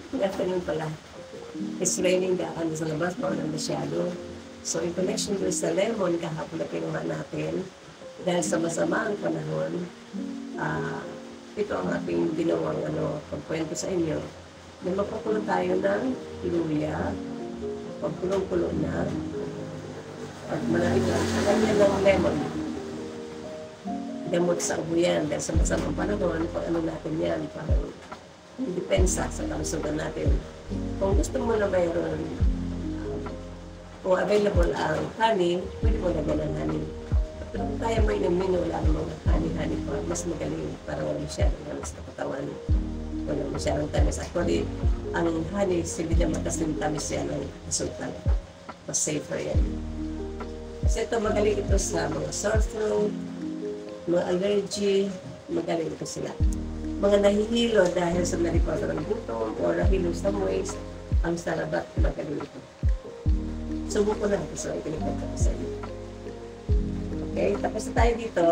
Good afternoon pala. It's raining daan sa labas, paulan masyado. So, in connection with sa lemon, kahapon na kinuha natin, dahil sa masama ang panahon, ito ang ating ginawang pagkwento sa inyo. Na magpakulo tayo ng luya, pagkulong-kulo na, at malaki lang sa kanya ng lemon. Gamot sa ubo yan, dahil sa masamang panahon, pag ano natin yan, parang depensa sa kalusugan natin. Kung gusto mo na mayroon, kung available ang honey, pwede mo lagyan ng honey. Pero kung kaya mo inumin, wala ng mga honey pa, mas magaling para wala masyadong tamis na katawan. Wala masyadong tamis. Actually, ang honey, hindi naman kasing tamis yan ang resulta. Mas safer yan. Kasi ito, magaling ito sa mga sore throat, mga allergy, magaling ito sila. Mga nahihilo dahil sa narikosa ng gutom o nahilo sa ways, ang salabat magaling ito. Subuko na ito sa ikinipagka ko sa inyo. Okay, tapos na tayo dito.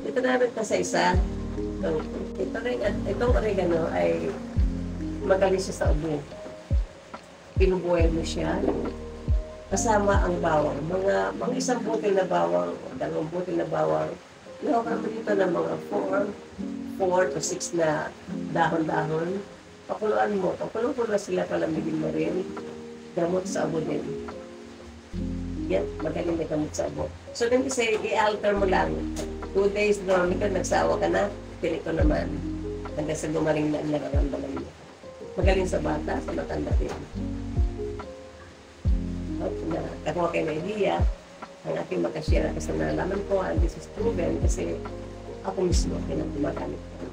Dito namin ito sa isa. Itong oregano ay magaling siya sa ubo. Pinubuhay mo siya. Kasama ang bawang. Mga isang butil na bawang, dalawang butil na bawang. Nakuha mo dito ng mga 4 to 6 na dahon-dahon. Pakuluan mo. Pakulong-kulo sila, palamigin mo rin. Gamot sa abo din. Yan, magaling na gamot sa abo. So, then kasi i-alter mo lang. 2 days naman ka, nagsawa ka na, pili ko naman. Hanggang sa gumaling na ang nararamdaman mo. Magaling sa bata, sa matanda din. Kakuha kayo na idea, ang aking makashare kasi nalaman ko, and this is proven kasi ako mismo gumagamit ko.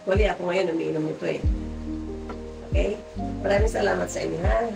Actually, ako ngayon umiinom nito eh. Okay? Maraming salamat sa inyo ha.